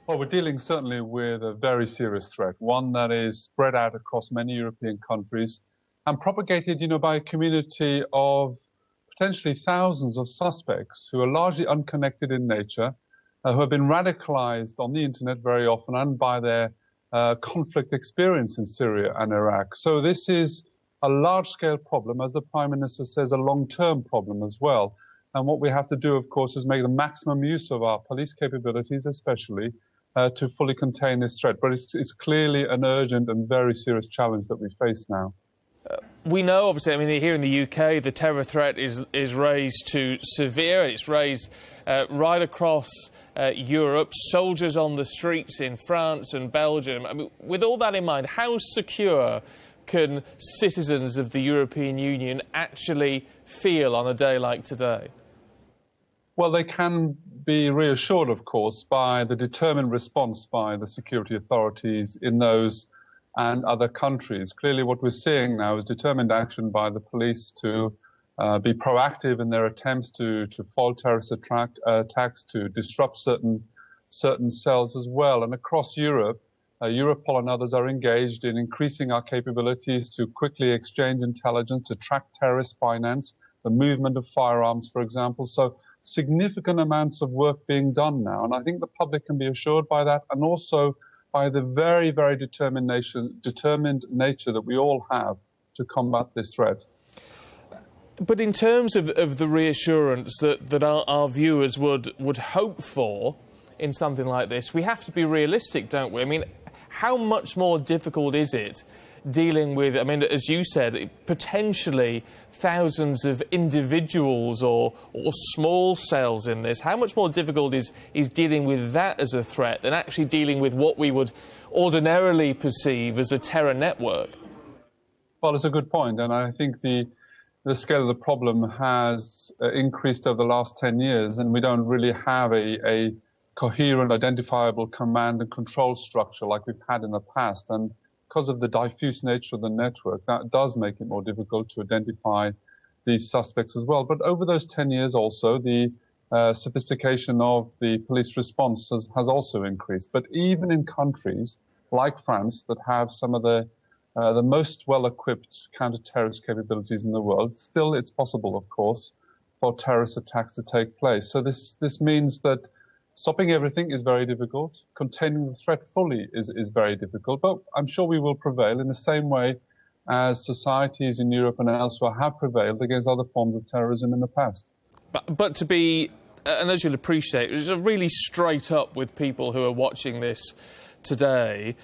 Well, we're dealing certainly with a very serious threat, one that is spread out across many European countries and propagated, by a community of potentially thousands of suspects who are largely unconnected in nature, who have been radicalized on the internet very often and by their conflict experience in Syria and Iraq. So this is a large-scale problem, as the Prime Minister says, a long-term problem as well. And what we have to do, of course, is make the maximum use of our police capabilities, especially, to fully contain this threat. But it's clearly an urgent and very serious challenge that we face now. We know, obviously, here in the UK, the terror threat is raised to severe. It's raised right across Europe. Soldiers on the streets in France and Belgium. With all that in mind, how secure can citizens of the European Union actually feel on a day like today? Well, they can be reassured, of course, by the determined response by the security authorities in those and other countries. Clearly, what we're seeing now is determined action by the police to be proactive in their attempts to foil terrorist attacks, to disrupt certain cells as well. And across Europe, Europol and others are engaged in increasing our capabilities to quickly exchange intelligence, to track terrorist finance, the movement of firearms, for example. So significant amounts of work being done now. And I think the public can be assured by that, and also by the very, very determined nature that we all have to combat this threat. But in terms of the reassurance that our viewers would hope for in something like this, we have to be realistic, don't we? How much more difficult is it dealing with, as you said, potentially thousands of individuals or small cells in this? How much more difficult is dealing with that as a threat than actually dealing with what we would ordinarily perceive as a terror network? Well, it's a good point, and I think the scale of the problem has increased over the last 10 years, and we don't really have a coherent, identifiable command and control structure like we've had in the past. And because of the diffuse nature of the network, that does make it more difficult to identify these suspects as well. But over those 10 years also, the sophistication of the police response has also increased. But even in countries like France that have some of the most well-equipped counter-terrorist capabilities in the world, still it's possible, of course, for terrorist attacks to take place. So this means that stopping everything is very difficult. Containing the threat fully is very difficult. But I'm sure we will prevail in the same way as societies in Europe and elsewhere have prevailed against other forms of terrorism in the past. But to be, and as you'll appreciate, it's really straight up with people who are watching this today.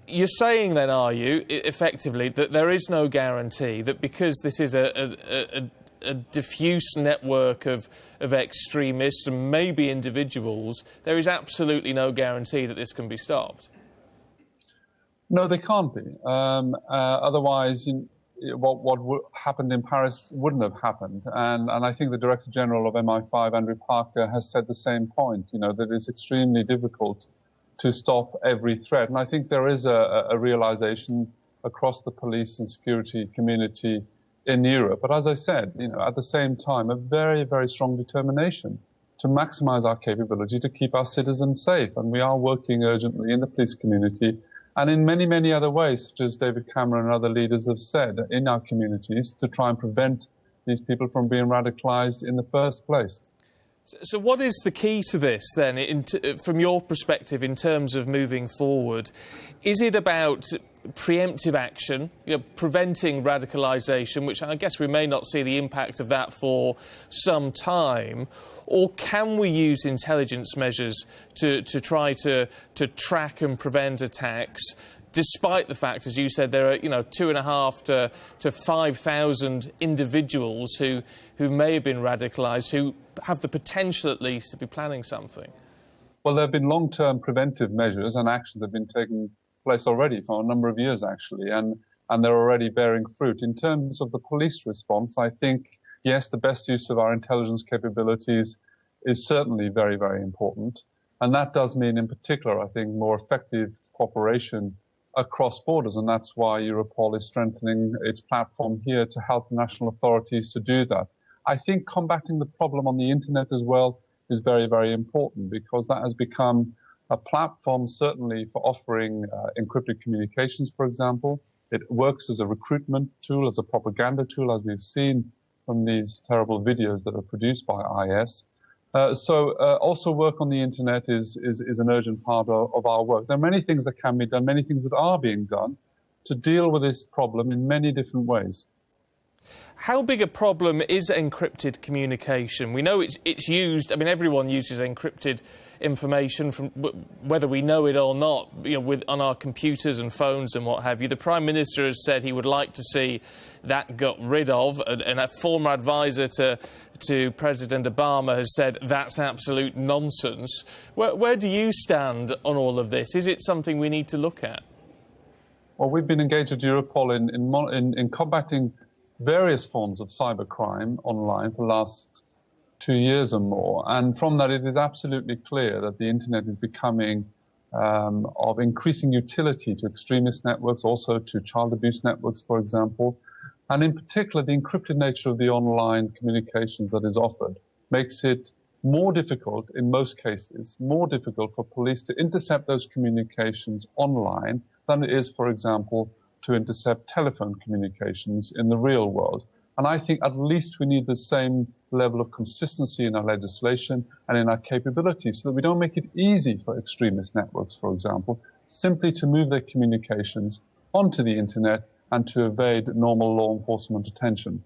You're saying then, are you, effectively, that there is no guarantee that because this is a diffuse network of extremists and maybe individuals, there is absolutely no guarantee that this can be stopped? No, they can't be. Otherwise, what happened in Paris wouldn't have happened. And I think the Director General of MI5, Andrew Parker, has said the same point, that it's extremely difficult to stop every threat. And I think there is a realization across the police and security community in Europe. But as I said, at the same time, a very, very strong determination to maximize our capability to keep our citizens safe. And we are working urgently in the police community and in many, many other ways, such as David Cameron and other leaders have said, in our communities to try and prevent these people from being radicalized in the first place. So what is the key to this, then, from your perspective, in terms of moving forward? Is it about preemptive action, preventing radicalisation, which I guess we may not see the impact of that for some time, or can we use intelligence measures to try to track and prevent attacks, despite the fact, as you said, there are 2,500 to 5,000 individuals who may have been radicalised, who have the potential at least to be planning something? Well, there have been long-term preventive measures and actions that have been taking place already for a number of years, actually, and they're already bearing fruit. In terms of the police response, I think, yes, the best use of our intelligence capabilities is certainly very, very important. And that does mean, in particular, I think, more effective cooperation across borders, and that's why Europol is strengthening its platform here to help national authorities to do that. I think combating the problem on the internet as well is very, very important, because that has become a platform certainly for offering encrypted communications, for example. It works as a recruitment tool, as a propaganda tool, as we've seen from these terrible videos that are produced by IS. Also work on the internet is an urgent part of our work. There are many things that can be done, many things that are being done to deal with this problem in many different ways. How big a problem is encrypted communication? We know it's used, I mean, everyone uses encrypted information, from whether we know it or not, on our computers and phones and what have you. The Prime Minister has said he would like to see that got rid of, and a former advisor to President Obama has said that's absolute nonsense. Where do you stand on all of this? Is it something we need to look at? Well, we've been engaged with Europol in combating various forms of cybercrime online for the last 2 years or more. And from that, it is absolutely clear that the internet is becoming of increasing utility to extremist networks, also to child abuse networks, for example. And in particular, the encrypted nature of the online communications that is offered makes it more difficult, in most cases, more difficult for police to intercept those communications online than it is, for example, to intercept telephone communications in the real world. And I think at least we need the same level of consistency in our legislation and in our capabilities so that we don't make it easy for extremist networks, for example, simply to move their communications onto the internet and to evade normal law enforcement attention.